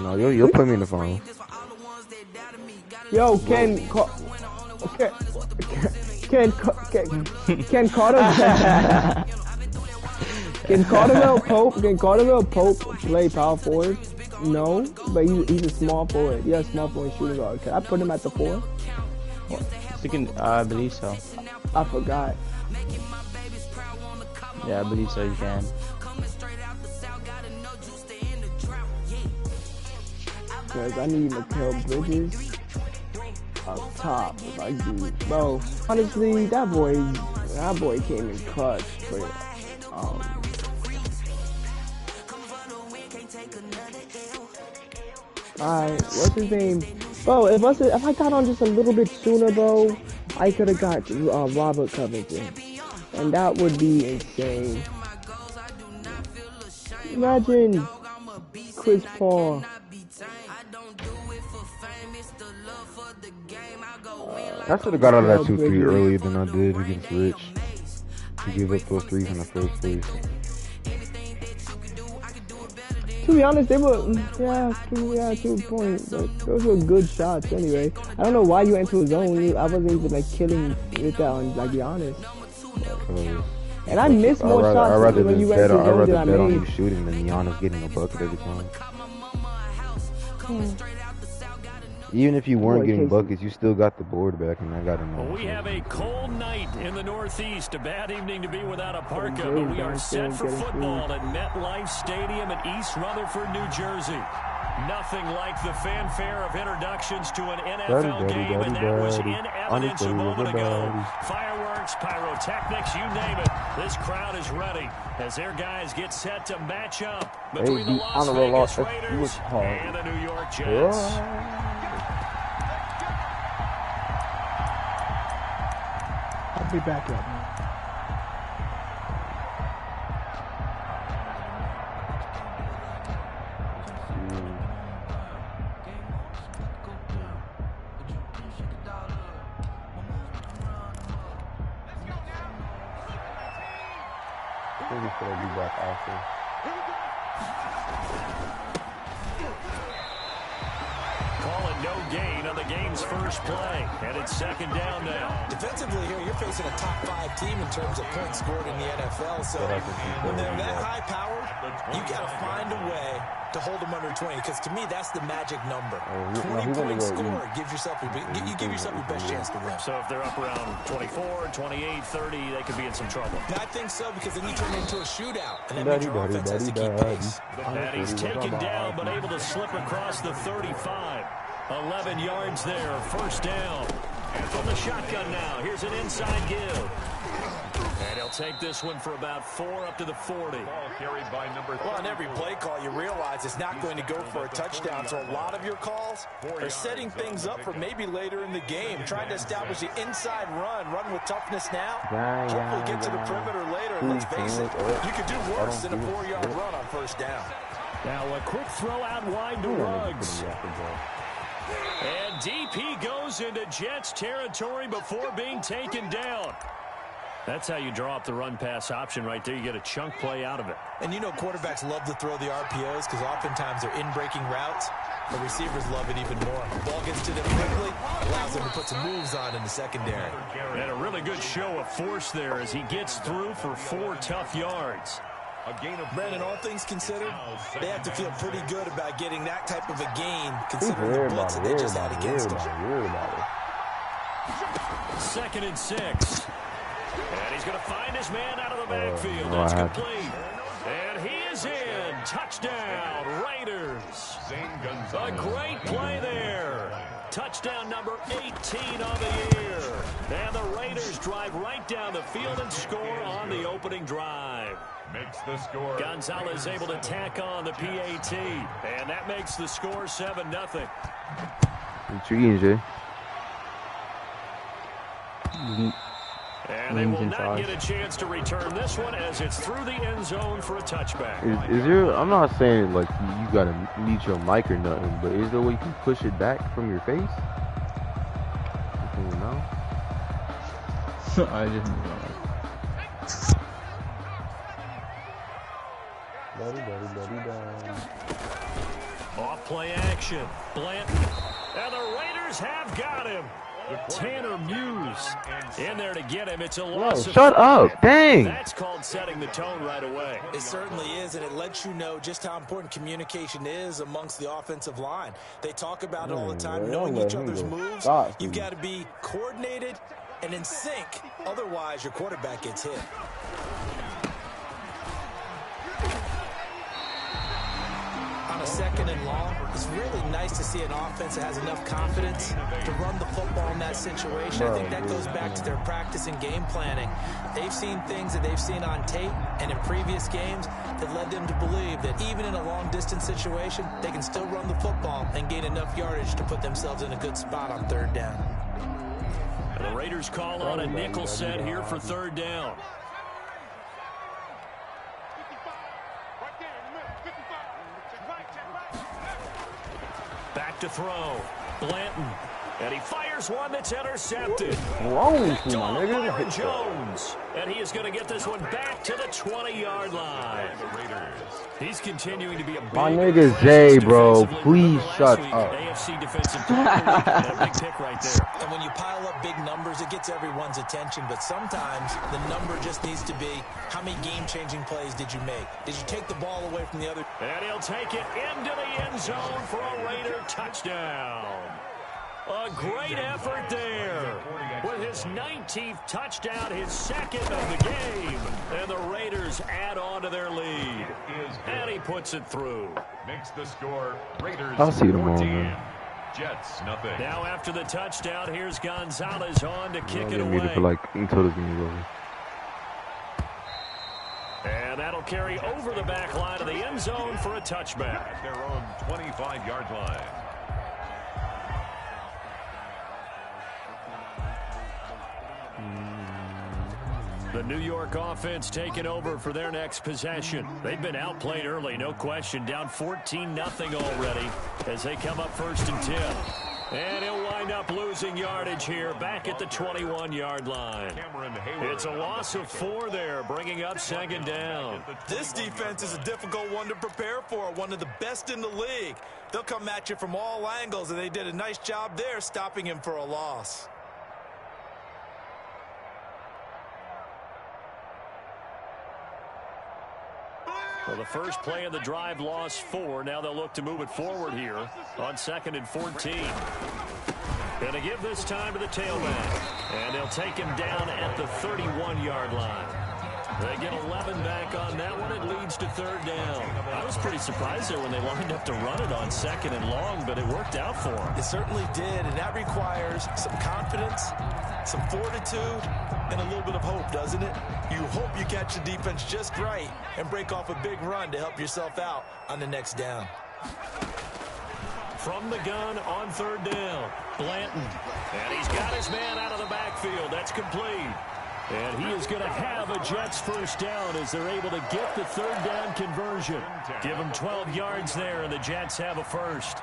No, you'll put me in the phone. Yo, Ken Carter. Can Carterville Pope play power forward? No, but he's a small forward. Yeah, small forward shooting guard. Can I put him at the 4? I believe so. I forgot. Yeah, I believe so. You can. Cause I need Mikal Bridges up top. If I do, bro. Honestly, that boy came in clutch for Alright, what's his name? Bro, if I got on just a little bit sooner, bro, I could have got Robert Covington. And that would be insane. Imagine Chris Paul. I should have got out of that 2-3 earlier than I did against Rich. To give up those threes in the first place. To be honest, they were, to a point, but those were good shots anyway. I don't know why you went to a zone. I wasn't even like killing with that one, like, be honest. And I missed more shots when you went to a zone than I made. I'd rather bet on you shooting than Giannis getting a bucket every time. Even if you weren't getting buckets, you still got the board back, and I got to know. Well, we have a cold night in the Northeast. A bad evening to be without a parka, but we are set for football at MetLife Stadium in East Rutherford, New Jersey. Nothing like the fanfare of introductions to an NFL game, and that was in evidence a moment ago. Fireworks, pyrotechnics, you name it. This crowd is ready as their guys get set to match up between the Las Vegas Raiders and the New York Jets. I'll be back up. I think he's gonna be back after. Call it no gain on the game's first play, and it's second down now. Defensively here, you're facing a top 5 team in terms of points scored in the NFL. So when they're that high powered, you got to find a way to hold them under 20. Because to me, that's the magic number. 20-point score gives yourself you give yourself your best chance to win. So if they're up around 24, 28, 30, they could be in some trouble. I think so, because then you turn it into a shootout, and that means your offense has to keep pace. And he's taken down, but able to slip across the 35. 11 yards there, first down. And from the shotgun now, here's an inside give. And he'll take this one for about 4 up to the 40. Ball carried by number 3. Well, on every play call, you realize it's not going to go for a touchdown. So a lot of your calls are setting things up for maybe later in the game, trying to establish the inside run with toughness now. Hopefully get to the perimeter later. And let's face it, you could do worse than a 4-yard run on first down. Now a quick throw out wide to Ruggs. And DP goes into Jets territory before being taken down. That's how you draw up the run-pass option right there. You get a chunk play out of it. And you know quarterbacks love to throw the RPOs because oftentimes they're in-breaking routes. The receivers love it even more. The ball gets to them quickly, allows them to put some moves on in the secondary. And a really good show of force there as he gets through for 4 tough yards. Brandon, all things considered, they have to feel pretty good about getting that type of a gain, considering the blitz that they just had against them. 2nd and 6. And he's going to find his man out of the backfield. That's complete. And he is in. Touchdown, Raiders. A great play there. Touchdown number 18 on the year. And the Raiders drive right down the field and score on the opening drive. Makes the score. Gonzalez able to tack on the PAT. And that makes the score 7-0. What you eating, Jay? And they will not get a chance to return this one as it's through the end zone for a touchback. Is there, I'm not saying like you gotta meet your mic or nothing, but is there a way you can push it back from your face? You know? I didn't know. Off play action. Blanton. And the Raiders have got him. Tanner Muse in there to get him. It's a loss. Shut up. Dang. That's called setting the tone right away. It certainly is, and it lets you know just how important communication is amongst the offensive line. They talk about it all the time, knowing each other's moves. You've got to be coordinated and in sync. Otherwise, your quarterback gets hit. On a 2nd and long, it's really nice to see an offense that has enough confidence to run the football in that situation. I think that goes back to their practice and game planning. They've seen things that they've seen on tape and in previous games that led them to believe that even in a long-distance situation, they can still run the football and gain enough yardage to put themselves in a good spot on 3rd down. And the Raiders call on a nickel set here for 3rd down. Back to throw. Blanton. And he fires one that's intercepted. Wrong to my nigga. Byron Jones. And he is going to get this one back to the 20-yard line. He's continuing to be a big my nigga Jay, bro. Please shut up. AFC defensive that big pick right there. And when you pile up big numbers, it gets everyone's attention. But sometimes the number just needs to be, how many game-changing plays did you make? Did you take the ball away from the other? And he'll take it into the end zone for a Raider touchdown. A great effort there with his 19th touchdown, his 2nd of the game. And the Raiders add on to their lead. And he puts it through. Makes the score Raiders I'll see you tomorrow, 14. man. Jets nothing. Now after the touchdown, here's Gonzalez on to kick it away. Muted for like until this game is over. And that'll carry over the back line of the end zone for a touchback. At their own 25-yard line. The New York offense taking over for their next possession. They've been outplayed early, no question. Down 14-0 already as they come up 1st and 10. And he'll wind up losing yardage here back at the 21-yard line. It's a loss of 4 there, bringing up 2nd down. This defense is a difficult one to prepare for, one of the best in the league. They'll come at you from all angles, and they did a nice job there stopping him for a loss. Well, the first play of the drive lost 4. Now they'll look to move it forward here on 2nd and 14. Going to give this time to the tailback. And they'll take him down at the 31-yard line. They get 11 back on that one. It leads to 3rd down. I was pretty surprised there when they lined up to run it on 2nd and long, but it worked out for them. It certainly did, and that requires some confidence, some fortitude, and a little bit of hope, doesn't it? You hope you catch the defense just right and break off a big run to help yourself out on the next down. From the gun on 3rd down, Blanton. And he's got his man out of the backfield. That's complete. And he is going to have a Jets 1st down as they're able to get the 3rd down conversion. Give them 12 yards there, and the Jets have a 1st.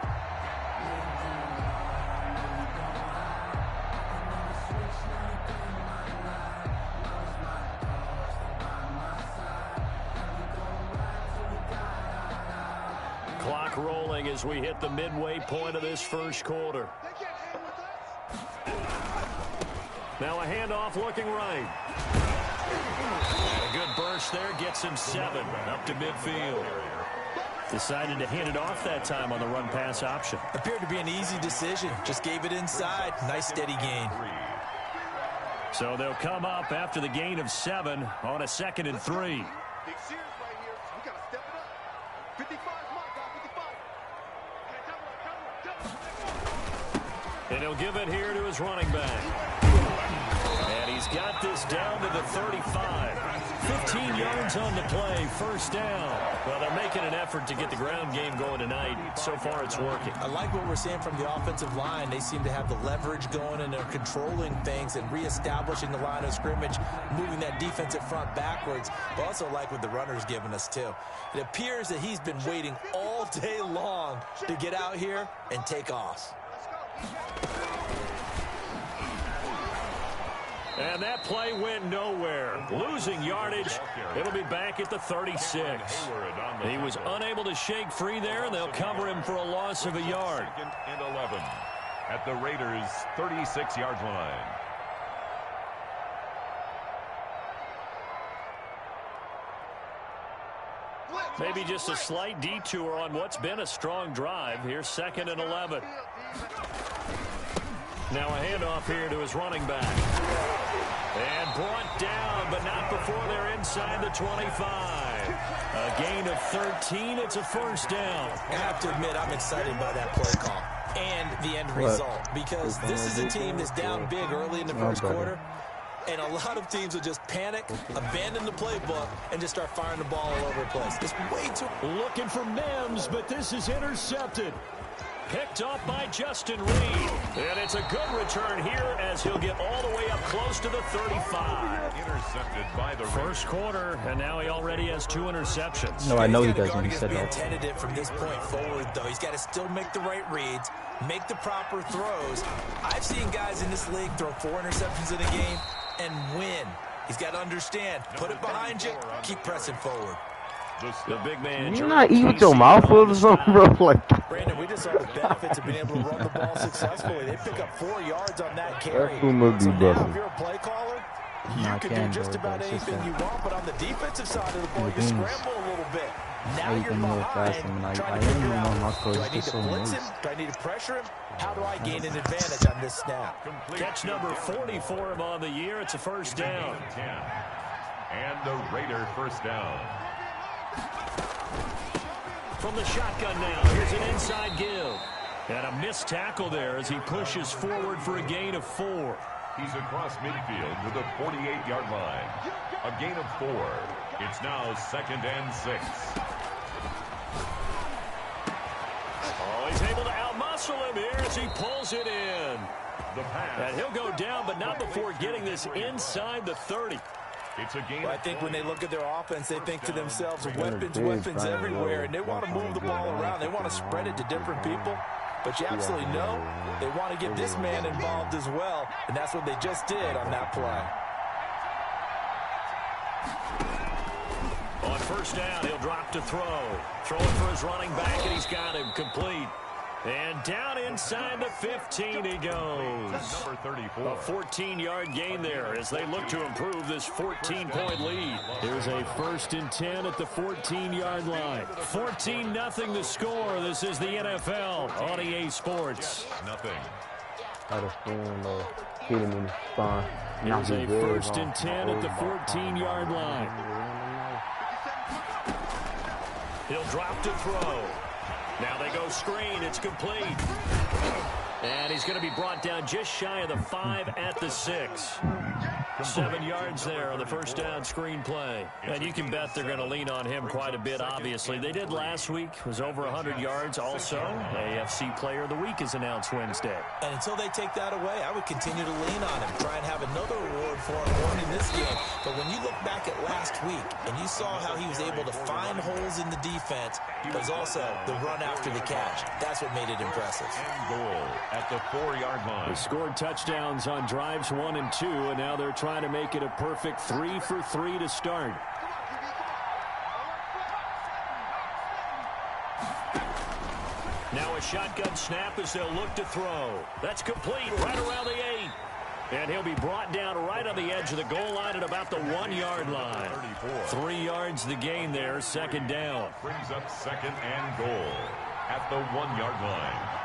Clock rolling as we hit the midway point of this 1st quarter. Now a handoff looking right. A good burst there gets him 7 up to midfield. Decided to hand it off that time on the run-pass option. Appeared to be an easy decision. Just gave it inside. Nice steady gain. So they'll come up after the gain of 7 on a 2nd and 3. And he'll give it here to his running back. And he's got this down to the 35. 15 yards on the play, 1st down. Well, they're making an effort to get the ground game going tonight. So far, it's working. I like what we're seeing from the offensive line. They seem to have the leverage going, and they're controlling things and reestablishing the line of scrimmage, moving that defensive front backwards. But also like what the runner's giving us, too. It appears that he's been waiting all day long to get out here and take off. And that play went nowhere. Losing yardage. It'll be back at the 36. He was unable to shake free there, and they'll cover him for a loss of a yard. 2nd and 11 at the Raiders' 36-yard line. Maybe just a slight detour on what's been a strong drive. Here's 2nd and 11. Now a handoff here to his running back. And brought down, but not before they're inside the 25. A gain of 13. It's a first down. I have to admit, I'm excited by that play call and the end result, because this is a team that's down big early in the first quarter. And a lot of teams will just panic, abandon the playbook, and just start firing the ball all over the place. It's way too... Looking for Mims, but this is intercepted. Picked off by Justin Reed. And it's a good return here as he'll get all the way up close to the 35. Intercepted by the First quarter, and now he already has 2 interceptions. No, I know he He's gotta doesn't. guard He said against that. being tentative from this point forward, though. He's got to still make the right reads, make the proper throws. I've seen guys in this league throw 4 interceptions in a game and win. He's got to understand, put it behind you, keep pressing forward. The big man. You not eat with your mouth full or something, bro? Like, Brandon, we just saw the benefits of being able to run the ball successfully. They pick up 4 yards on that carry. That fool must be So now, busting. if you're a play caller, you I can can do just do it, about but it's just anything that- you want, but on the defensive side of the ball, you things. scramble a little bit. Now you you're can move behind, fast, and I trying to am figure moving my out, muscles do I need just to so blitz him? loose. Do I need to pressure him? How do I gain an advantage on this snap? Catch number 40 for him on the year. It's a first down. 10. And the Raider first down. From the shotgun now, here's an inside give. And a missed tackle there as he pushes forward for a gain of 4. He's across midfield to the 48-yard line. A gain of 4. It's now 2nd and 6. Oh, he's able to outmuscle him here as he pulls it in. The pass. And he'll go down, but not before getting this inside the 30. It's a gain Well, I of think 4. when they look at their offense, they think to themselves, weapons everywhere, and they want to move the ball around. They want to spread it to different people. But you absolutely know they want to get this man involved as well, and that's what they just did on that play. On first down, he'll drop to throw. Throwing for his running back, and he's got him complete. And down inside the 15 he goes. Number 34. A 14-yard gain there as they look to improve this 14-point lead. Here's a 1st and 10 at the 14-yard line. 14-0 the score. This is the NFL on EA Sports. Nothing. I just hit him in the spine. Here's a 1st and 10 at the 14-yard line. He'll drop to throw. Now they go screen. It's complete. And he's going to be brought down just shy of the 5 at the 6. 7 yards there on the first down screen play. And you can bet they're going to lean on him quite a bit, obviously. They did last week. Was over 100 yards also. AFC Player of the Week is announced Wednesday. And until they take that away, I would continue to lean on him, try and have another reward for him going in this game. But when you look back at last week and you saw how he was able to find holes in the defense, but also the run after the catch, that's what made it impressive. And goal at the 4-yard line. They scored touchdowns on drives 1 and 2, and now they're trying to make it a perfect 3 for 3 to start. Now a shotgun snap as they'll look to throw. That's complete right around the 8. And he'll be brought down right on the edge of the goal line at about the 1-yard line. 3 yards the gain there, 2nd down. Brings up 2nd and goal at the 1-yard line.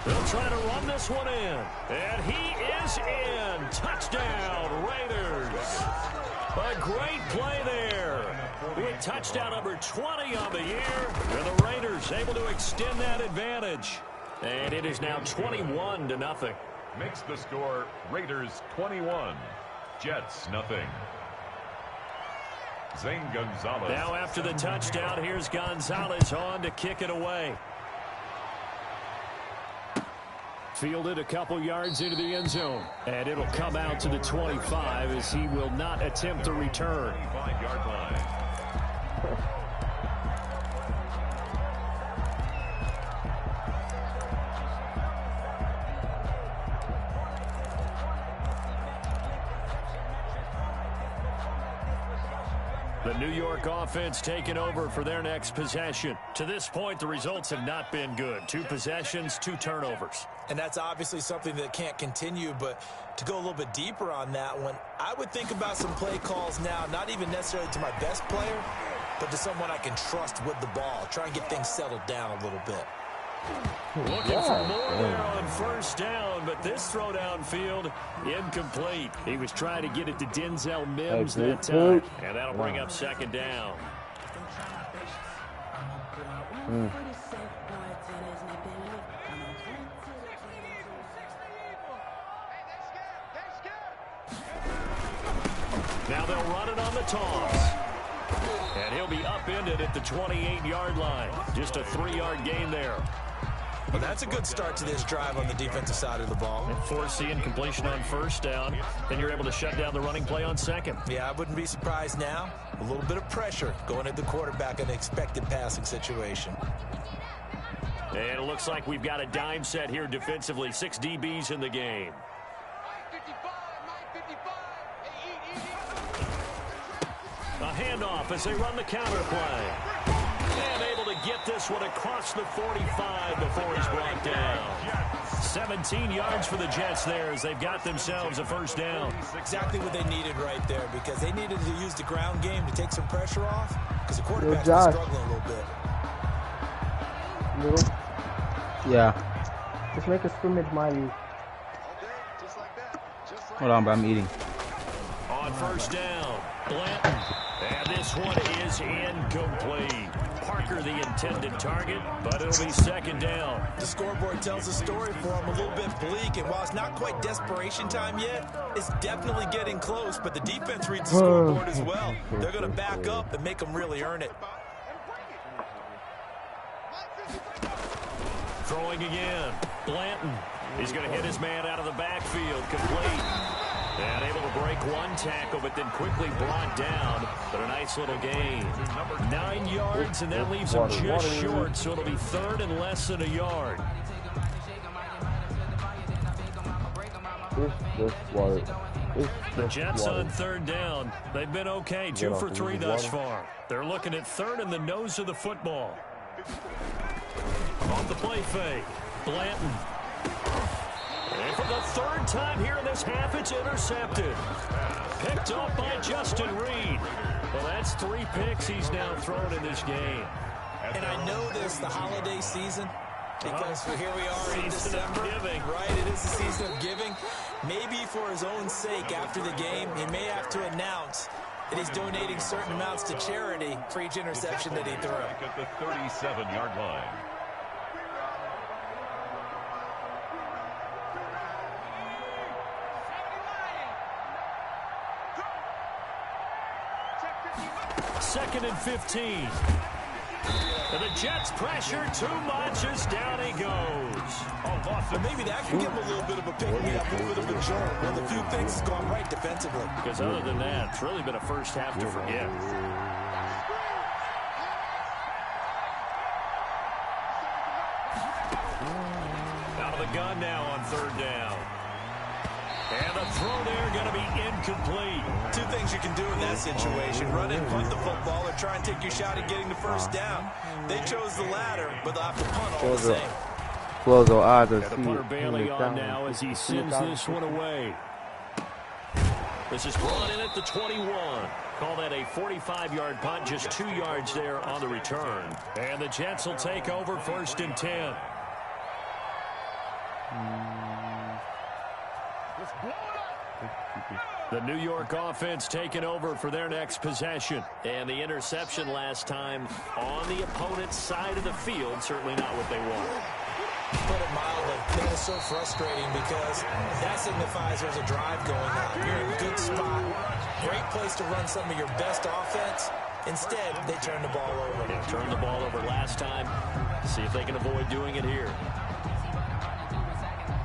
They'll try to run this one in. And he is in. Touchdown, Raiders. A great play there. With touchdown number 20 on the year. And the Raiders able to extend that advantage. And it is now 21-0. Makes the score Raiders 21. Jets nothing. Zane Gonzalez. Now after the touchdown, here's Gonzalez on to kick it away. Fielded a couple yards into the end zone. And it'll come out to the 25 as he will not attempt to return. 25-yard line. The New York offense taking over for their next possession. To this point, the results have not been good. 2 possessions, 2 turnovers. And that's obviously something that can't continue, but to go a little bit deeper on that one, I would think about some play calls now, not even necessarily to my best player, but to someone I can trust with the ball. Try and get things settled down a little bit. Looking for more there on first down, but this throw downfield, incomplete. He was trying to get it to Denzel Mims that time, and that'll bring up second down. Now they'll run it on the toss. And he'll be upended at the 28-yard line. Just a 3-yard gain there. Well, that's a good start to this drive on the defensive side of the ball. And forcing incompletion on first down. Then you're able to shut down the running play on second. Yeah, I wouldn't be surprised now. A little bit of pressure going at the quarterback in an expected passing situation. And it looks like we've got a dime set here defensively. 6 DBs in the game. A handoff as they run the counter play. And able to get this one across the 45 before he's brought down. 17 yards for the Jets there as they've got themselves a first down. Exactly what they needed right there, because they needed to use the ground game to take some pressure off, because the quarterback's been struggling a little bit. Yeah. Just make a scrimmage, Miley. Hold on, bro. I'm eating. On first down, Blanton. And this one is incomplete. Parker the intended target, but it'll be second down. The scoreboard tells a story for him, a little bit bleak, and while it's not quite desperation time yet, it's definitely getting close, but the defense reads the scoreboard as well. They're going to back up and make them really earn it. Throwing again, Blanton. He's going to hit his man out of the backfield, complete. And able to break one tackle, but then quickly brought down. But a nice little gain. 9 yards, and that leaves him just short, so it'll be third and less than a yard. The Jets on third down. They've been okay, 2 for 3 thus far. They're looking at third in the nose of the football. On the play fake, Blanton. And for the third time here in this half, it's intercepted. Picked off by Justin Reed. Well, that's 3 picks he's now thrown in this game. And I know this, the holiday season, because here we are in December. Right, it is the season of giving. Maybe for his own sake, after the game, he may have to announce that he's donating certain amounts to charity for each interception that he threw. At the 37-yard line. Second and 15. And the Jets pressure too much as down he goes. Well, maybe that can give him a little bit of a pick-me-up, a little bit of a jolt. One of the few things that's gone right defensively. Because other than that, it's really been a first half to forget. Out of the gun now on third down. And the throw there going to be incomplete. 2 things you can do in that situation. Run and punt the football or try and take your shot at getting the first down. They chose the latter, but they'll have to punt all the same. The punter bailing on now as he sends this one away. This is brought in at the 21. Call that a 45-yard punt, just 2 yards there on the return. And the Jets will take over first and 10. The New York offense taking over for their next possession. And the interception last time on the opponent's side of the field, certainly not what they want. Put it mildly, that is so frustrating because that signifies there's a drive going on. You're in a good spot, great place to run some of your best offense. Instead, they turn the ball over. They turned the ball over last time. See if they can avoid doing it here.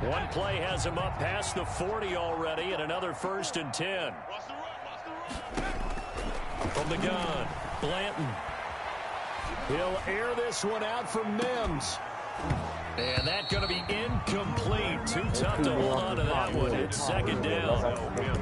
One play has him up past the 40 already, and another first and 10. From the gun, Blanton. He'll air this one out for Mims. And that's going to be incomplete. Too tough to hold on to that one. It's second down.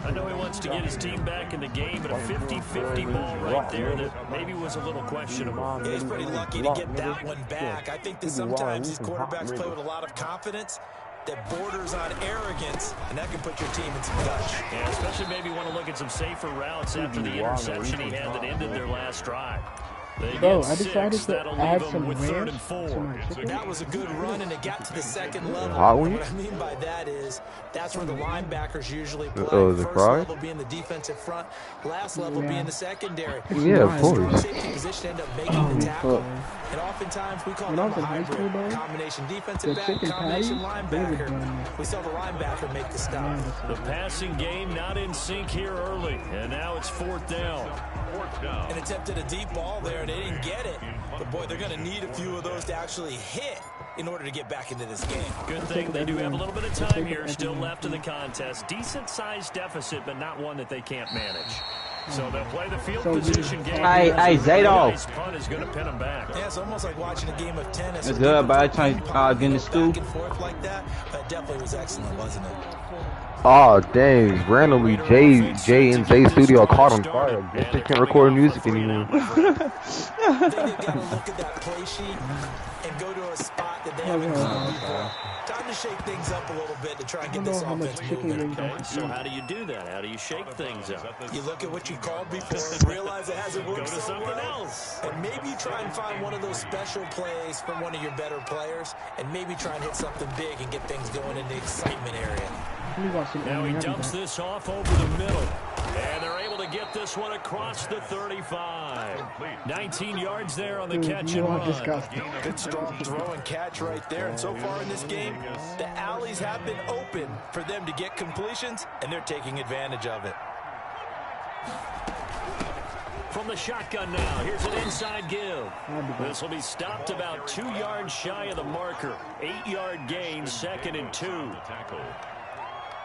I know he wants to get his team back in the game, but a 50-50 ball right there that maybe was a little questionable. Yeah, he's pretty lucky to get that one back. I think that sometimes these quarterbacks play with a lot of confidence that borders on arrogance, and that can put your team in some dutch. Yeah, especially maybe want to look at some safer routes after the interception he had that ended their last drive. Bro, I decided to add some with ranch 3rd and 4. to my chicken. That was a good run, and it got to the second level. What I mean by that is that's where the linebackers usually play. First level being the defensive front, last level being the secondary. Yeah, of course. Safety position end up making the tackle. And oftentimes we call them a hybrid. Combination defensive back, combination linebacker. We saw the linebacker make the stop. The passing game not in sync here early, and now it's 4th down. And attempted a deep ball there, and they didn't get it. But, boy, they're going to need a few of those to actually hit in order to get back into this game. Good thing they do have a little bit of time here still left in the contest. Decent-sized deficit, but not one that they can't manage. So they'll play the field position game. Hey, Zato. Nice punt is going to pin them back. Yeah, it's almost like watching a game of tennis. It's good, but I try to get in the school. Back and forth like that, but definitely was excellent, wasn't it? Oh, dang. Randomly, Jay in Zay's studio caught on fire. They can't record music anymore. They've got to look at that play sheet and go to a spot that they haven't gone before. Time to shake things up a little bit to try and get this offense moving. Okay, so how do you do that? How do you shake things up? You look at what you called before and realize it hasn't worked so something well. else. And maybe try and find one of those special plays from one of your better players, and maybe try and hit something big and get things going in the excitement area. Now he dumps this off over the middle. And they're able to get this one across the 35. 19 yards there on the catch and run. Good strong throw and catch right there. And so far in this game, the alleys have been open for them to get completions, and they're taking advantage of it. From the shotgun now, here's an inside give. This will be stopped about 2 yards shy of the marker. 8-yard gain, 2nd and 2.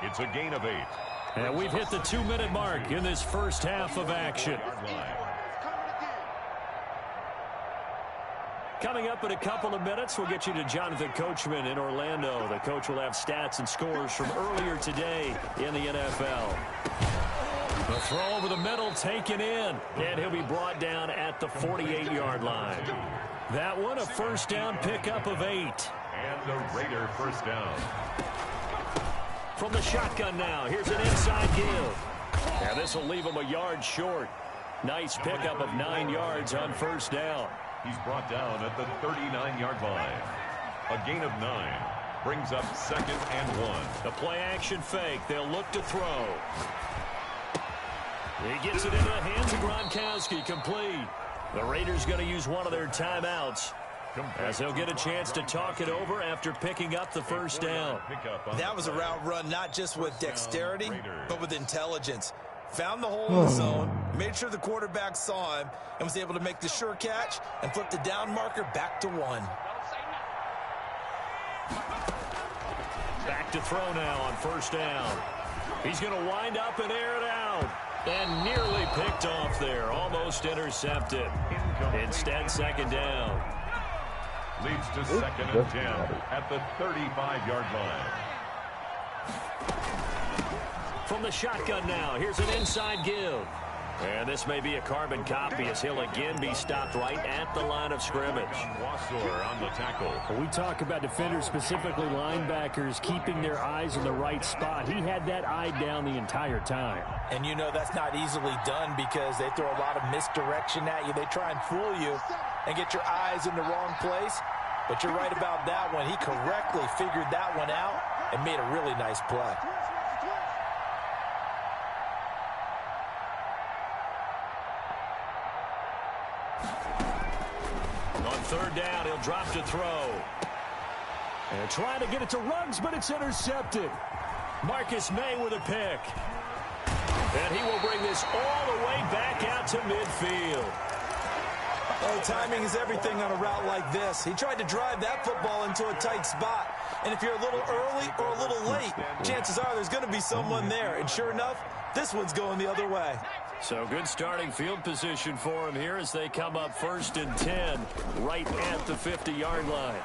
It's a gain of 8. And we've hit the 2-minute mark in this first half of action. Coming up in a couple of minutes, we'll get you to Jonathan Coachman in Orlando. The coach will have stats and scores from earlier today in the NFL. The throw over the middle taken in, and he'll be brought down at the 48-yard line. That one, a first down pickup of 8. And the Raider first down. From the shotgun now, here's an inside give. And this will leave him a yard short. Nice pickup of 9 yards on first down. He's brought down at the 39-yard line. A gain of 9 brings up 2nd and 1. The play-action fake. They'll look to throw. He gets it into the hands of Gronkowski, complete. The Raiders going to use one of their timeouts, as they'll get a chance to talk it over after picking up the first down. That was a route run not just with dexterity, but with intelligence. Found the hole in the zone, made sure the quarterback saw him, and was able to make the sure catch and flip the down marker back to 1. Back to throw now on first down. He's going to wind up and air it out. And nearly picked off there. Almost intercepted. Instead, 2nd down. Leads to 2nd and 10 at the 35-yard line. From the shotgun now, here's an inside give. And this may be a carbon copy as he'll again be stopped right at the line of scrimmage. On the tackle. We talk about defenders, specifically linebackers, keeping their eyes in the right spot. He had that eye down the entire time. And you know that's not easily done because they throw a lot of misdirection at you. They try and fool you and get your eyes in the wrong place. But you're right about that one. He correctly figured that one out and made a really nice play. On 3rd down, he'll drop to throw. And trying to get it to Ruggs, but it's intercepted. Marcus May with a pick. And he will bring this all the way back out to midfield. Oh, timing is everything on a route like this. He tried to drive that football into a tight spot. And if you're a little early or a little late, chances are there's going to be someone there. And sure enough, this one's going the other way. So good starting field position for him here as they come up 1st and 10 right at the 50-yard line.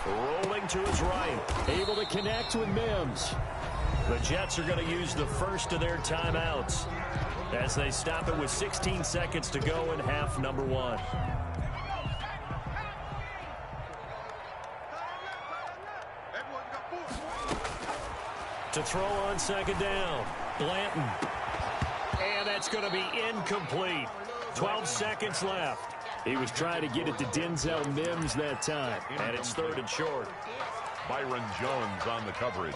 Rolling to his right, able to connect with Mims. The Jets are going to use the first of their timeouts as they stop it with 16 seconds to go in half number 1. To throw on 2nd down, Blanton. And that's going to be incomplete. 12 seconds left. He was trying to get it to Denzel Mims that time, and it's 3rd and short. Byron Jones on the coverage.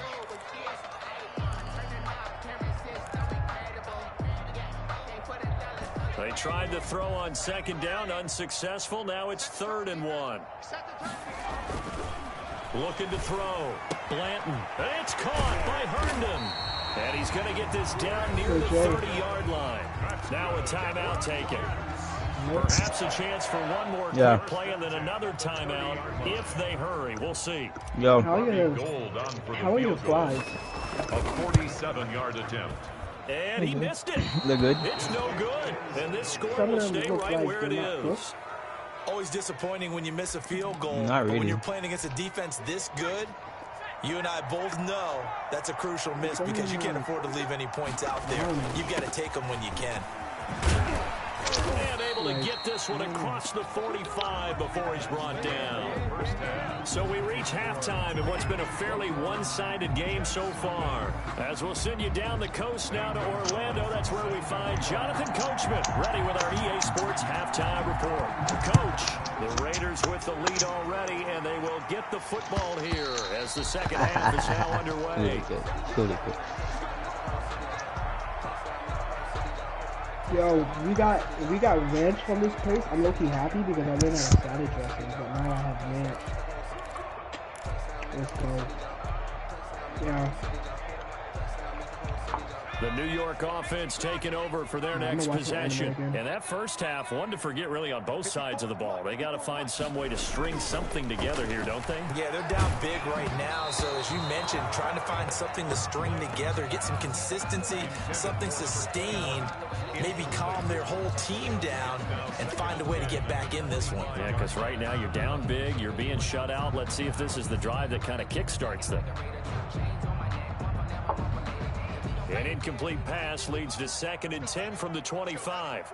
They tried to throw on 2nd down, unsuccessful. Now it's 3rd and 1. Looking to throw. Blanton. And it's caught by Herndon. And he's going to get this down near the 30-yard line. Now a timeout taken. Perhaps a chance for one more quick play and then another timeout if they hurry. We'll see. Yo. How are your flies? A 47-yard attempt. And he missed it. They're good. It's no good. And this score will stay right where it is. Always disappointing when you miss a field goal. Not really. But when you're playing against a defense this good, you and I both know that's a crucial miss because you can't afford to leave any points out there. You've got to take them when you can. And able to get this one across the 45 before he's brought down. So we reach halftime in what's been a fairly one-sided game so far. As we'll send you down the coast now to Orlando, that's where we find Jonathan Coachman ready with our EA Sports halftime report. Coach, the Raiders with the lead already, and they will get the football here as the second half is now underway. Really good. Yo, we got ranch from this place. I'm low-key happy because I ran out of salad dressing, but now I have ranch. Let's go. Yeah. The New York offense taking over for their next possession. And that first half, one to forget really on both sides of the ball. They got to find some way to string something together here, don't they? Yeah, they're down big right now. So as you mentioned, trying to find something to string together, get some consistency, something sustained, maybe calm their whole team down and find a way to get back in this one. Yeah, because right now you're down big, you're being shut out. Let's see if this is the drive that kind of kickstarts them. An incomplete pass leads to 2nd and 10 from the 25.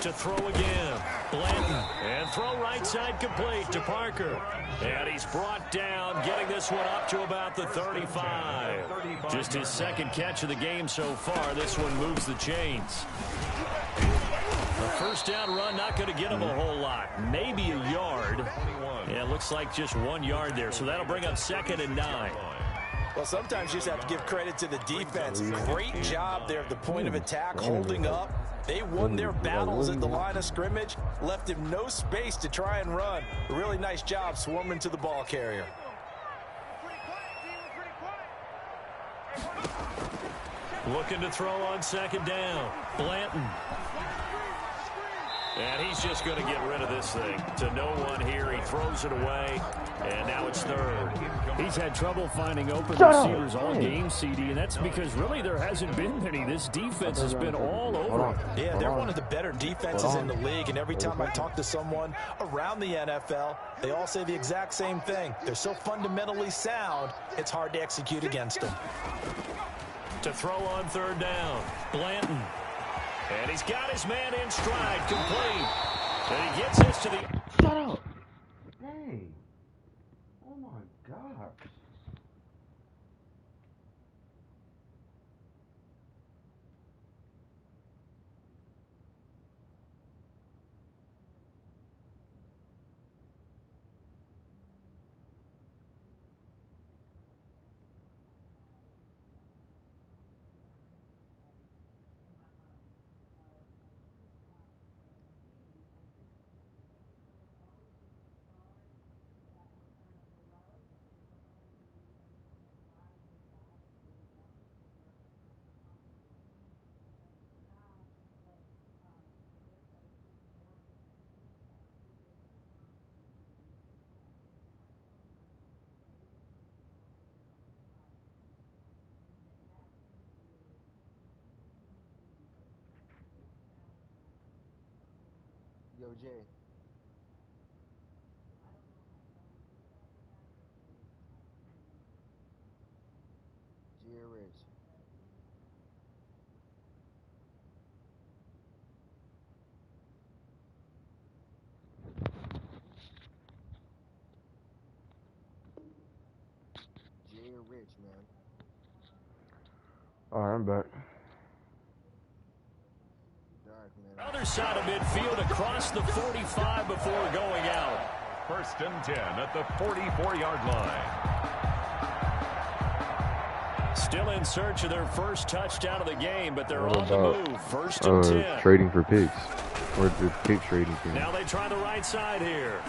To throw again, Blanton, and throw right side complete to Parker. And he's brought down, getting this one up to about the 35. Just his second catch of the game so far. This one moves the chains. The first down run not going to get him a whole lot. Maybe a yard. Yeah, it looks like just 1 yard there. So that'll bring up 2nd and 9. Well, sometimes you just have to give credit to the defense. Great job there at the point of attack, holding up. They won their battles at the line of scrimmage, left him no space to try and run. A really nice job swarming to the ball carrier. Looking to throw on 2nd down. Blanton. And he's just going to get rid of this thing. To no one here. He throws it away. And now it's 3rd. He's had trouble finding open receivers all game, CD, and that's because really there hasn't been many. This defense has been all over. Yeah, they're one of the better defenses in the league, and every time I talk to someone around the NFL, they all say the exact same thing. They're so fundamentally sound, it's hard to execute against them. To throw on 3rd down, Blanton. And he's got his man in stride, complete. And he gets this to the... Shut up. Hey. Oh my God. Yo, Jay. Jay Rich. Jay Rich, man. Alright, I'm back. Other side of midfield across the 45 before going out. 1st and 10 at the 44-yard line. Still in search of their first touchdown of the game, but they're on the move. 1st and 10. Trading for picks. Or the pick trading thing. Now they try the right side here.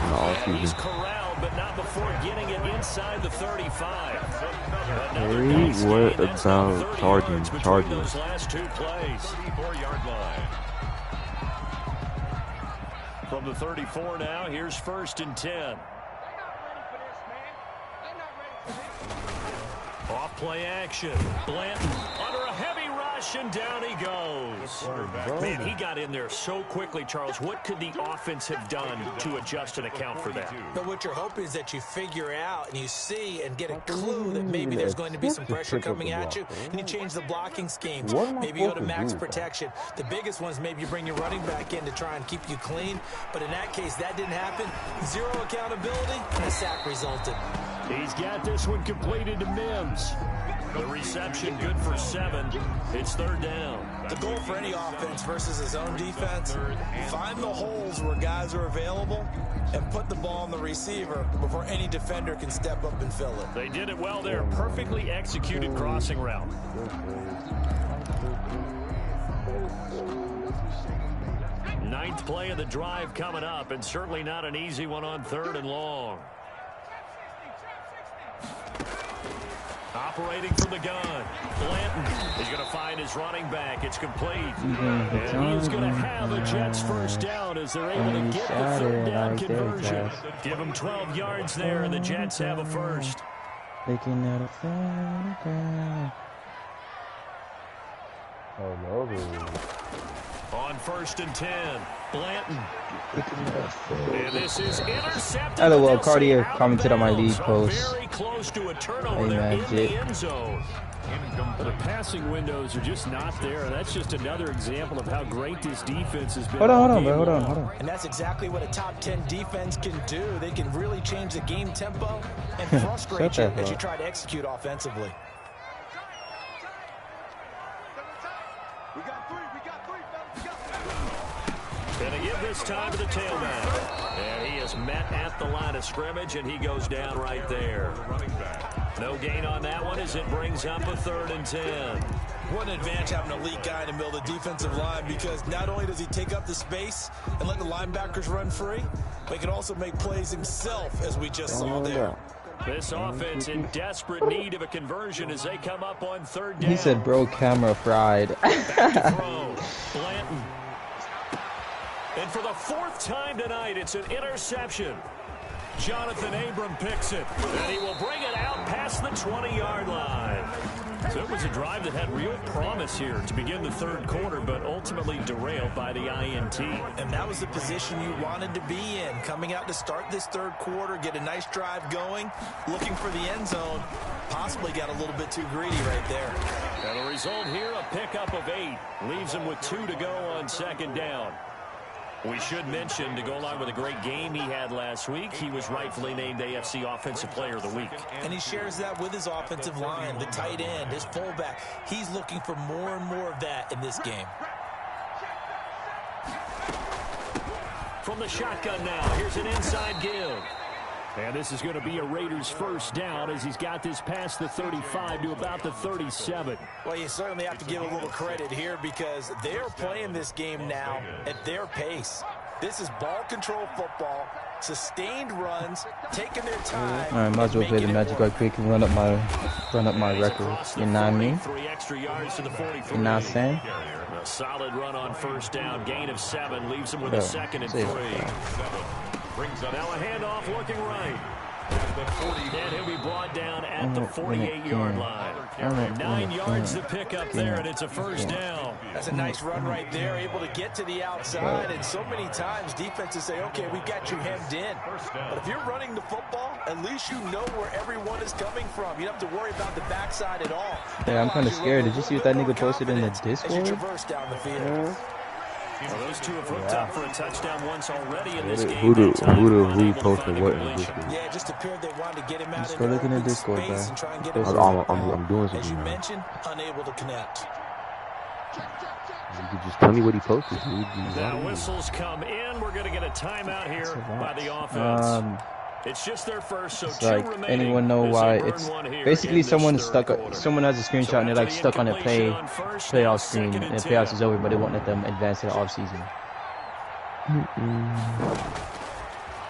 And he's corralled, but not before getting it inside the 35. Hey, what about charging? Those last two plays. 34-yard line. From the 34 now, here's 1st and 10. Off play action. Blanton under a heavy rush, and down he goes. Man, he got in there so quickly, Charles. What could the offense have done to adjust and account for that? But what you're hoping is that you figure out and you see and get a clue that maybe there's going to be some pressure coming at you, and you change the blocking schemes. Maybe you go to max protection. The biggest ones, maybe you bring your running back in to try and keep you clean. But in that case, that didn't happen. Zero accountability, and a sack resulted. He's got this one completed to Mims. The reception good for 7. It's 3rd down. The goal for any offense versus his own defense, find the holes where guys are available and put the ball on the receiver before any defender can step up and fill it. They did it well there. Perfectly executed crossing route. Ninth play of the drive coming up, and certainly not an easy one on 3rd and long. Operating from the gun. Blanton is going to find his running back. It's complete. And he is going to have a Jets first down as they're able to get the 3rd down conversion. Give him 12 yards there, and the Jets have a first. Looking at a phone. Oh, no. On 1st and 10, Blanton. And this is intercepted. LOL, Cartier commented on my lead post. Very close to a turnover there in the end zone. The passing windows are just not there. That's just another example of how great this defense has been. Hold on. And that's exactly what a top 10 defense can do. They can really change the game tempo and frustrate you as you try to execute offensively. And again this time to the tailback. And he is met at the line of scrimmage, and he goes down right there. No gain on that one as it brings up a 3rd and 10. What an advantage having an elite guy in the middle of the defensive line, because not only does he take up the space and let the linebackers run free, but he can also make plays himself, as we just saw there. This offense in desperate need of a conversion as they come up on 3rd down. He said, bro, camera fried. Back to throw. Blanton. And for the 4th time tonight, it's an interception. Jonathan Abram picks it, and he will bring it out past the 20-yard line. So it was a drive that had real promise here to begin the 3rd quarter, but ultimately derailed by the INT. And that was the position you wanted to be in, coming out to start this 3rd quarter, get a nice drive going, looking for the end zone. Possibly got a little bit too greedy right there. And the result here, a pickup of 8. Leaves him with 2 to go on 2nd down. We should mention, to go along with a great game he had last week, he was rightfully named AFC Offensive Player of the Week. And he shares that with his offensive line, the tight end, his fullback. He's looking for more and more of that in this game. From the shotgun now, here's an inside give. And this is going to be a Raiders first down as he's got this past the 35 to about the 37. Well, you certainly have to give a little credit here because they're playing this game now at their pace. This is ball control football, sustained runs, taking their time. All right, might as well play the magic right quick and run up my record. You know what I mean? 3 extra yards to the 43. You know what I'm saying? A solid run on first down, gain of 7, leaves him with a 2nd and 3. Now a handoff looking right. And he'll be brought down at the 48-yard line. 9 yards to pick up there, and it's a first down. That's a nice run right there, able to get to the outside. And so many times defenses say, okay, we've got you hemmed in. But if you're running the football, at least you know where everyone is coming from. You don't have to worry about the backside at all. Yeah, I'm kind of scared. Did you see what that nigga posted in the Discord? Well, those two have hooked up for a touchdown once already in this game. Who reposted what in the Discord? Yeah, it just appeared they wanted to get him out Just go look in the Discord, bro. I'm doing As you something now. mentioned, unable to connect. You could just tell me what he posted, dude. Now whistles come in. We're going to get a timeout here by the offense. It's just their first, so it's like, anyone know why? It's basically someone has a screenshot and they're like stuck on a playoff screen, and the playoffs is over, but they won't let them advance to the offseason.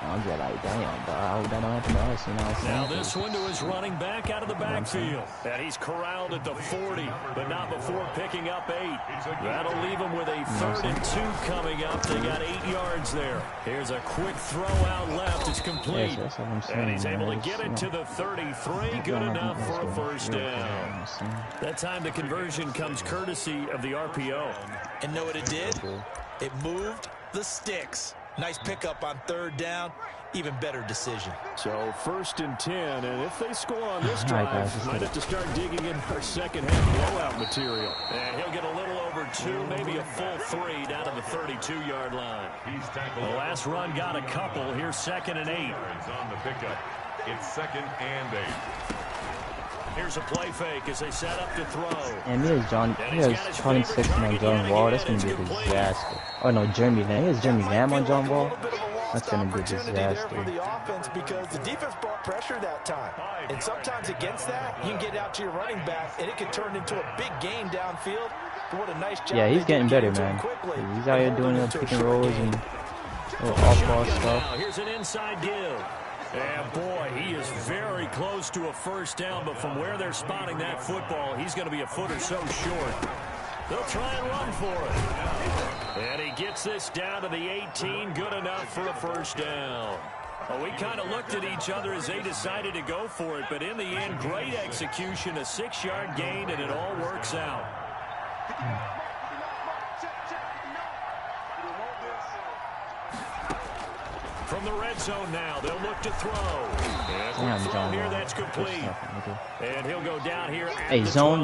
I'm just like, damn, bro, I hope that don't happen to us, you know what I'm saying? Now this one to his running back out of the backfield. And he's corralled at the 40, but not before picking up 8. That'll leave him with a 3rd and 2 coming up. They got 8 yards there. Here's a quick throw out left. It's complete. And he's able to get it to the 33. Good enough for a first down. That time the conversion comes courtesy of the RPO. And know what it did? It moved the sticks. Nice pickup on 3rd down. Even better decision. So 1st and 10, and if they score on this drive, might have to start digging in our second half blowout material. And he'll get a little over 2, maybe a full 3 down to the 32-yard line. The last run got a couple. Here's 2nd and 8. On the pickup. It's 2nd and 8. Here's a play fake as they set up to throw. And he has 26 on John Wall. That's going to be a disaster. Oh, no, Jeremy Lamb. He has Jeremy Lamb on John Wall. That's going to be a disaster. For the offense, because the defense brought pressure that time. And sometimes against that, you can get out to your running back, and it can turn into a big game downfield. But what a nice job. Yeah, he's getting better, man. He's out here doing pick and rolls and off-ball stuff. Here's an inside give. And boy, he is very close to a first down, but from where they're spotting that football, he's going to be a foot or so short. They'll try and run for it. And he gets this down to the 18, good enough for a first down. Well, we kind of looked at each other as they decided to go for it, but in the end, great execution, a 6-yard gain, and it all works out. From the red zone now, they'll look to throw. And throw here, that's complete. And he'll go down here. Hey, zone.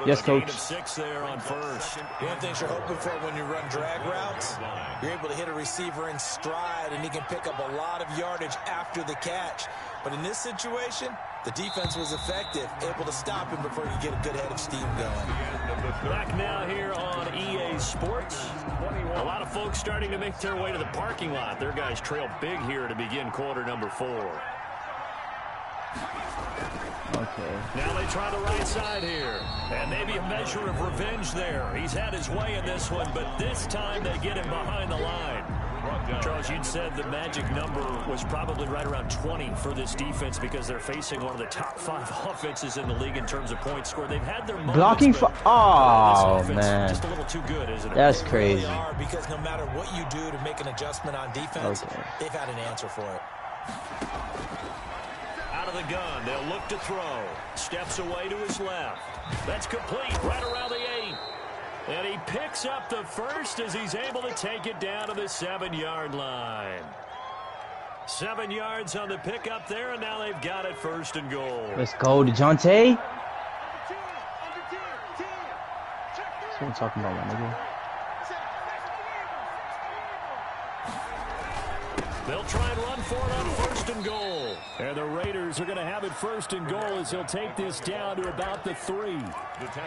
Yes, coach. 6 there on 1st. One thing you're hoping for when you run drag routes, you're able to hit a receiver in stride, and he can pick up a lot of yardage after the catch. But in this situation, the defense was effective, able to stop him before you get a good head of steam going. Back now here on EA Sports. A lot of folks starting to make their way to the parking lot. Their guys trail big here to begin quarter number 4. Okay. Now they try the right side here. And maybe a measure of revenge there. He's had his way in this one, but this time they get him behind the line. Charles, you'd said the magic number was probably right around 20 for this defense because they're facing one of the top 5 offenses in the league in terms of points scored. They've had their moments, blocking for man, just a little too good, isn't it? That's crazy. Because no matter what you do to make an adjustment on defense, they've had an answer for it. Out of the gun, they'll look to throw. Steps away to his left. That's complete, right around the 8. And he picks up the first as he's able to take it down to the 7-yard line. 7 yards on the pickup there, and now they've got it 1st and goal. Let's go, DeJounte. That's what I'm talking about, my nigga. They'll try and run for it on 1st and goal. And the Raiders are going to have it 1st and goal as he'll take this down to about the 3.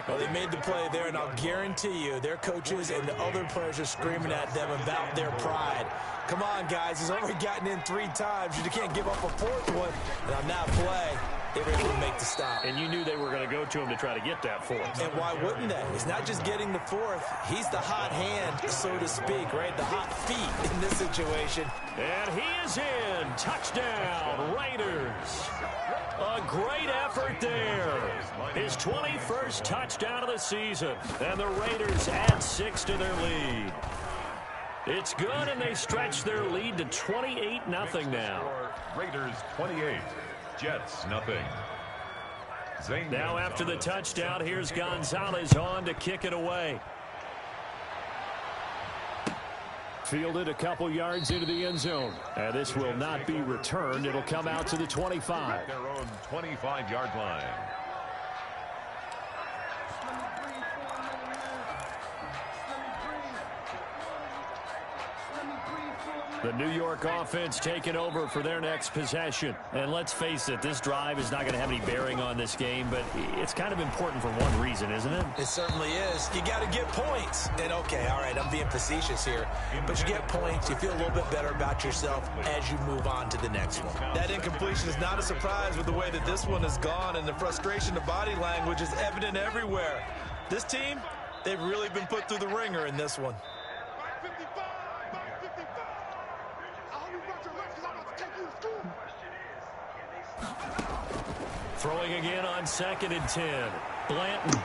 Well, they made the play there, and I'll guarantee you their coaches and the other players are screaming at them about their pride. Come on, guys. He's already gotten in 3 times. You can't give up a 4th one. And on that play, they were able to make the stop. And you knew they were going to go to him to try to get that 4th. And why wouldn't they? It's not just getting the 4th. He's the hot hand, so to speak, right? The hot feet in this situation. And he is in. Touchdown, Raiders. A great effort there. His 21st touchdown of the season. And the Raiders add 6 to their lead. It's good, and they stretch their lead to 28-0 now. Raiders 28, Jets nothing. Now after the touchdown, here's Gonzalez on to kick it away. Fielded a couple yards into the end zone. And this will not be returned. It'll come out to the 25. Their own 25-yard line. The New York offense taking over for their next possession. And let's face it, this drive is not going to have any bearing on this game, but it's kind of important for one reason, isn't it? It certainly is. You got to get points. And okay, all right, I'm being facetious here, but you get points, you feel a little bit better about yourself as you move on to the next one. That incompletion is not a surprise with the way that this one has gone, and the frustration of body language is evident everywhere. This team, they've really been put through the ringer in this one. Throwing again on 2nd and 10. Blanton.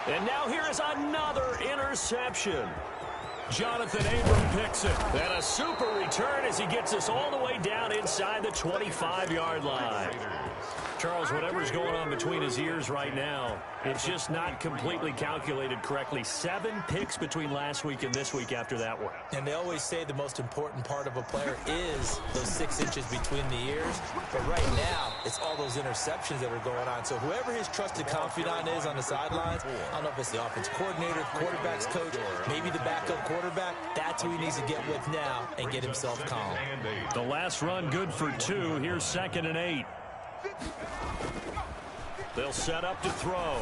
And now here is another interception. Jonathan Abram picks it. And a super return as he gets us all the way down inside the 25-yard line. Charles, whatever's going on between his ears right now, it's just not completely calculated correctly. 7 picks between last week and this week after that one. And they always say the most important part of a player is those 6 inches between the ears. But right now, it's all those interceptions that are going on. So whoever his trusted confidant is on the sidelines, I don't know if it's the offensive coordinator, the quarterback's coach, maybe the backup quarterback, that's who he needs to get with now and get himself calm. The last run good for 2. Here's 2nd and 8. They'll set up to throw.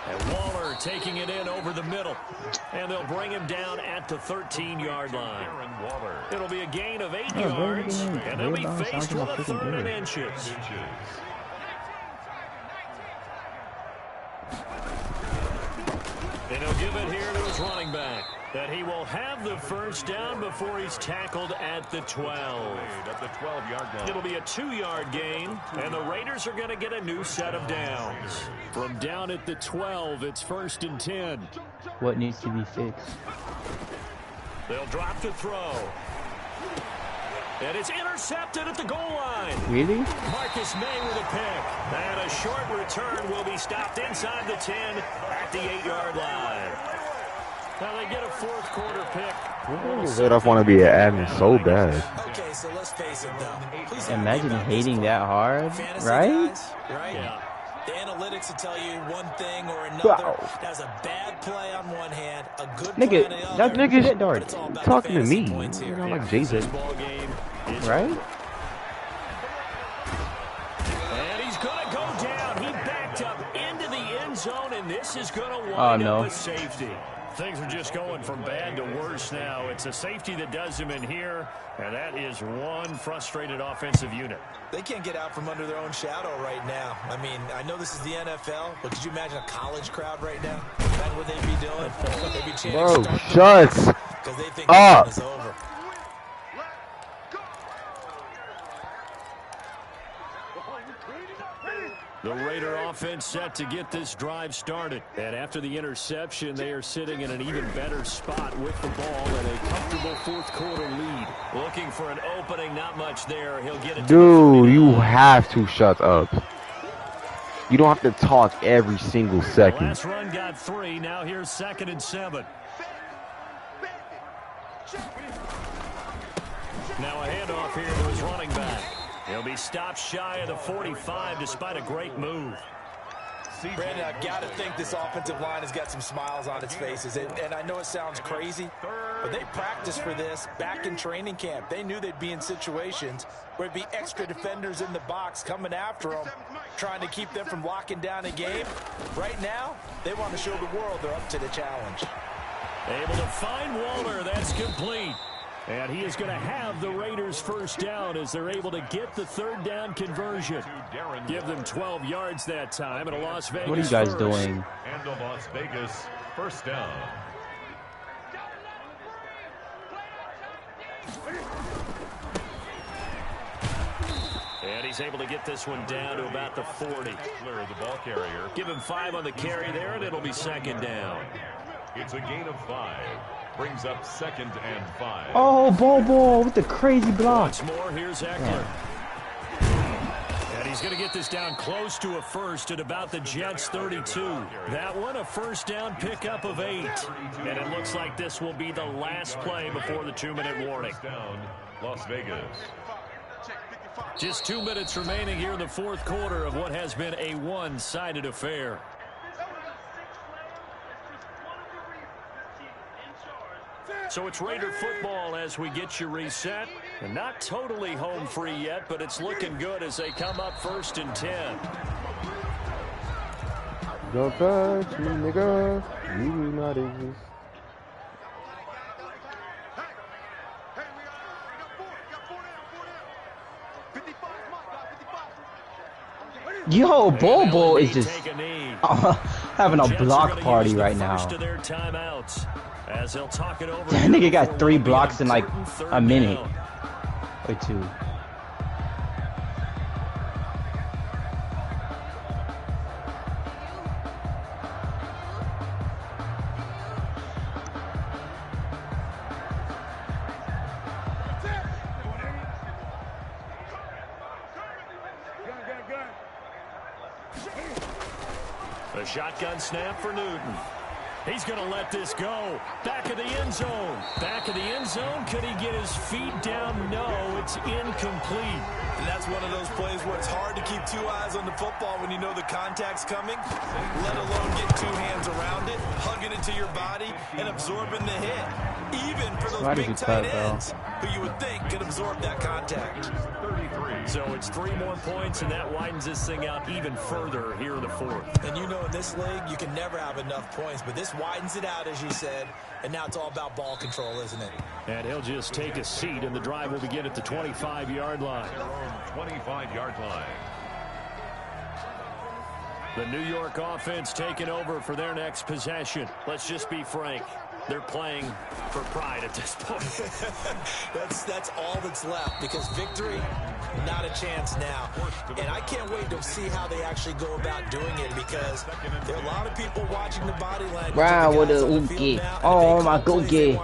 And Waller taking it in over the middle. And they'll bring him down at the 13-yard line. It'll be a gain of 8 yards. And they'll be faced with a 3rd and inches. And he'll give it here to his running back. That he will have the first down before he's tackled at the 12. At the 12-yard line. It'll be a 2-yard gain, and the Raiders are going to get a new set of downs. From down at the 12, it's 1st and 10. What needs to be fixed? They'll drop to throw. And it's intercepted at the goal line. Really? Marcus May with a pick. And a short return will be stopped inside the 10 at the 8-yard line. Now they get a 4th quarter pick. I want to be an admin so bad. Okay, so let's face it, though. Please imagine hating that hard, right? Guys, right? Yeah. The analytics will tell you one thing or another. Wow. That's a bad play on one hand, a good Nigga, play on the other. that nigga's talking to me. Here. I'm like Jason. Right? And he's going to go down. He backed up into the end zone, and this is going to wind up with safety. Things are just going from bad to worse now. It's a safety that does him in here, and that is one frustrated offensive unit. They can't get out from under their own shadow right now. I mean, I know this is the NFL, but could you imagine a college crowd right now? Imagine what they'd be doing. They'd be chanting. Bro, shut because they think up. Is over. The Raider offense set to get this drive started. And after the interception, they are sitting in an even better spot with the ball and a comfortable 4th quarter lead. Looking for an opening, not much there. He'll get it. Dude, you have to shut up. You don't have to talk every single second. Last run got 3. Now here's 2nd and 7. Now a handoff here to his running back. He'll be stopped shy of the 45 despite a great move. Brandon, I've got to think this offensive line has got some smiles on its faces. And I know it sounds crazy, but they practiced for this back in training camp. They knew they'd be in situations where it'd be extra defenders in the box coming after them, trying to keep them from locking down a game. Right now, they want to show the world they're up to the challenge. Able to find Waller. That's complete. And he is going to have the Raiders first down as they're able to get the 3rd down conversion. Give them 12 yards that time at a Las Vegas. What are you guys doing? And the Las Vegas first down. And he's able to get this one down to about the 40. Clear of the ball carrier. Give him 5 on the carry there, and it'll be 2nd down. It's a gain of 5. brings up 2nd and 5. Oh, ball with the crazy block. Once more, here's Eckler. And he's going to get this down close to a first at about the Jets' 32. That one, a first down pickup of 8. And it looks like this will be the last play before the 2-minute warning. Down, Las Vegas. Just 2 minutes remaining here in the fourth quarter of what has been a one-sided affair. So it's Raider football as we get you reset. And not totally home free yet, but it's looking good as they come up 1st and 10. Don't touch me, nigga. You will not exist. Yo, Bobo is just having a block party right now. As he'll talk it over. That nigga got 3 blocks in like a minute or 2. The shotgun snap for Newton. He's going to let this go. Back of the end zone. Back of the end zone. Could he get his feet down? No, it's incomplete. And that's one of those plays where it's hard to keep 2 eyes on the football when you know the contact's coming, let alone get 2 hands around it, hugging it to your body, and absorbing the hit. Even for those big tight ends who you would think could absorb that contact. So it's 3 more points, and that widens this thing out even further here in the fourth. And you know in this league, you can never have enough points, but this widens it out, as you said, and now it's all about ball control, isn't it? And he'll just take a seat, and the drive will begin at the 25-yard line. 25-yard line. The New York offense taking over for their next possession. Let's just be frank. They're playing for pride at this point. that's all that's left, because victory, not a chance now. And I can't wait to see how they actually go about doing it, because there are a lot of people watching the body language. Wow, what a oogie. Oh my googie.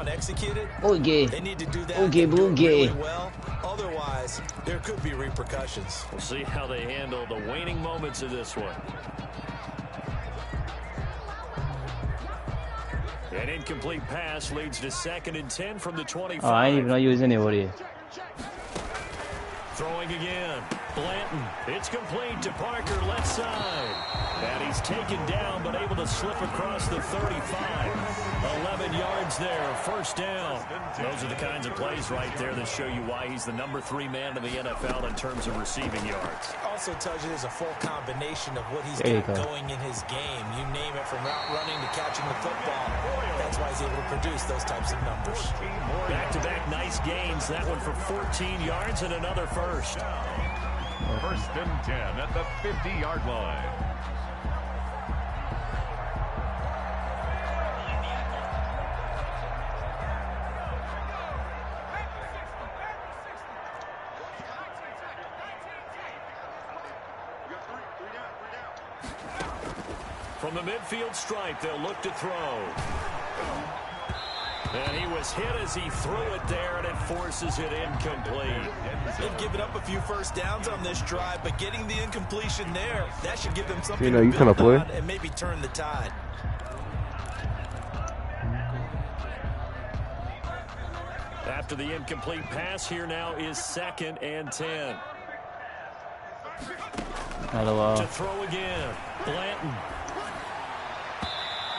Oogie. They need to do that oogie really well. Otherwise, there could be repercussions. We'll see how they handle the waning moments of this one. An incomplete pass leads to 2nd and 10 from the 25. Oh, I didn't even know you was anybody. Throwing again. Blanton. It's complete to Parker, left side. And he's taken down, but able to slip across the 35. 11 yards there, first down. Those are the kinds of plays right there that show you why he's the number 3 man in the NFL in terms of receiving yards. Also tells you there's a full combination of what he's got going in his game. You name it, from route running to catching the football. That's why he's able to produce those types of numbers. Back-to-back nice gains. That one for 14 yards and another first. 1st and 10 at the 50-yard line. From the midfield stripe, they'll look to throw. And he was hit as he threw it there, and it forces it incomplete. They've given up a few first downs on this drive, but getting the incompletion there, that should give them something you to build play on and maybe turn the tide. After the incomplete pass, here now is 2nd and 10. Hello. To throw again, Blanton.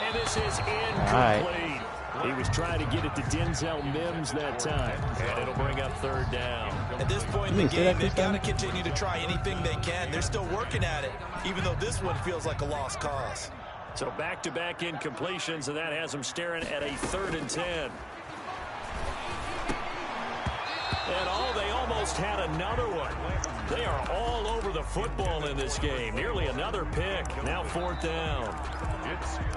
And this is incomplete. Right. He was trying to get it to Denzel Mims that time, and it'll bring up 3rd down. At this point in the game, they've got to continue to try anything they can. They're still working at it, even though this one feels like a lost cause. So back-to-back incompletions, and that has them staring at a 3rd and 10. And they almost had another one. They are all over the football in this game. Nearly another pick. Now 4th down.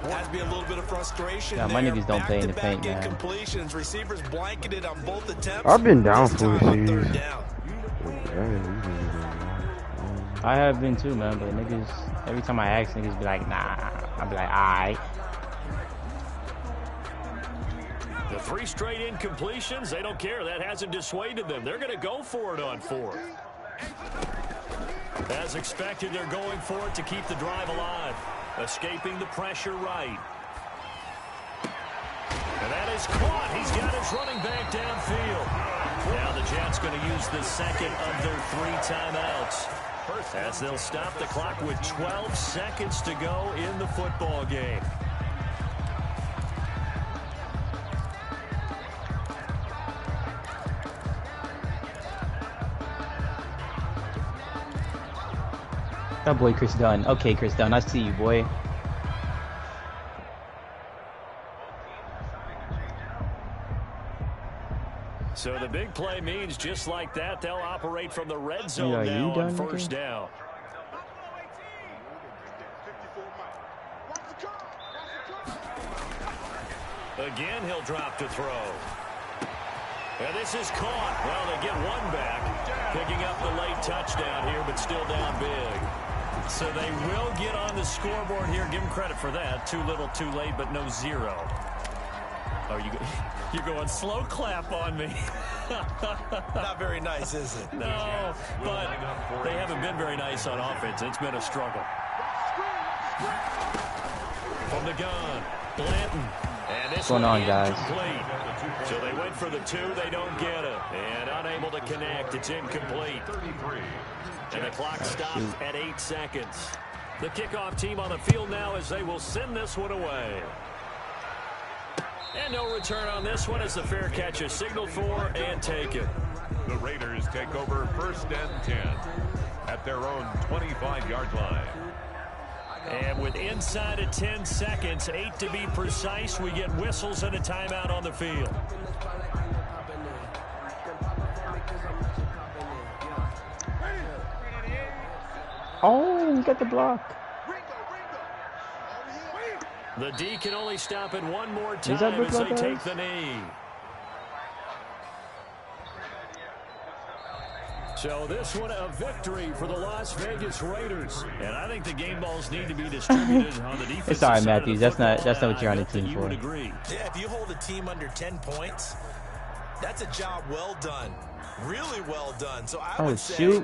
Has to be a little bit of frustration. Yeah, my niggas don't play in the paint, man. Incompletions. Receivers blanketed on both attempts. I've been down for a series. I have been too, man, but niggas, every time I ask, niggas be like, nah. I be like, alright. The 3 straight incompletions, they don't care. That hasn't dissuaded them. They're going to go for it on 4th. As expected, they're going for it to keep the drive alive. Escaping the pressure right. And that is caught. He's got his running back downfield. Now the Jets going to use the second of their 3 timeouts, as they'll stop the clock with 12 seconds to go in the football game. That boy Chris Dunn. Okay, Chris Dunn, I see you, boy. So the big play means just like that, they'll operate from the red zone now on 1st down. Again, he'll drop to throw. And this is caught. Well, they get one back, picking up the late touchdown here, but still down big. So they will get on the scoreboard here. Give them credit for that. Too little, too late, but no 0. Oh, you're going slow clap on me. Not very nice, is it? No, but they haven't been very nice on offense. It's been a struggle. From the gun, Blanton. And this What's going on, guys? So they went for the 2. They don't get it. And unable to connect. It's incomplete. And the clock stops at 8 seconds. The kickoff team on the field now as they will send this one away. And no return on this one as the fair catch is signaled for and taken. The Raiders take over 1st and 10 at their own 25-yard line. And with inside of 10 seconds, 8 to be precise, we get whistles and a timeout on the field. Oh, we got the block. The D can only stop it one more time as they take the knee. So this one a victory for the Las Vegas Raiders. And I think the game balls need to be distributed on the defense. It's all right, Matthews. That's not what you're on the team for. Yeah, if you hold a team under 10 points, that's a job well done. Really well done. So I would say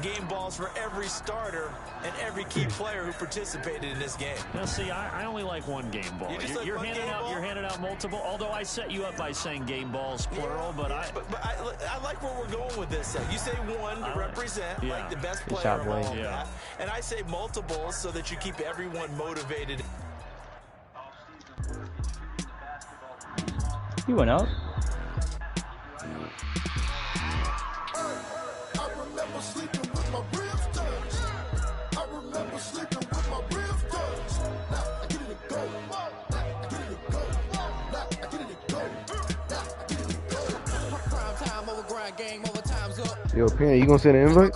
game balls for every starter and every key player who participated in this game. Now, see, I only like one game ball. You're handing out multiple. Although I set you up by saying game balls plural, but I like where we're going with this. You say one to represent like the best player shot, of all that, and I say multiples so that you keep everyone motivated. He went up. Yo, Penny, you gonna send an invite?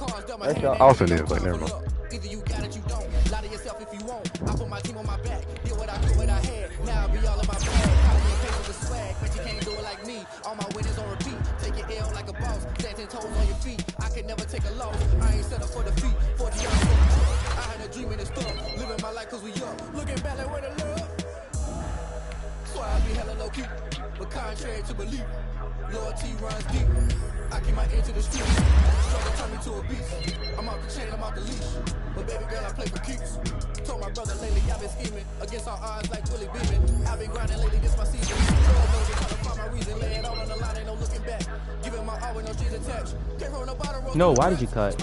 Actually, I'll send an invite. Never mind. Either you got it, you don't. Lie to yourself if you won't. I put my team on my back. Did what I could, what I had. Now I be all in my bag. Copy and paste with the swag, but you can't do it like me. All my winners on repeat. Take your L like a boss. Stand 10 toes on your feet. I can never take a loss. I ain't set up for defeat. 40 yards for the truck. I had a dream in the stuff. Living my life cause we up. Looking back like where the love. So I be hella low key. But contrary to belief, loyalty runs deep. I keep my ear to the street. Struggle turn me to a beast. I'm off the chain, I'm off the leash. But baby girl, I play for keeps. Told my brother lately, I've been scheming. Against all odds like Willie Beeman. I've been grinding lately, this my season. Lord knows I'm trying to find my reason. Lay it all on the line, ain't no looking back. Giving my all with no strings attached. Came from the bottom road. No, why did you cut?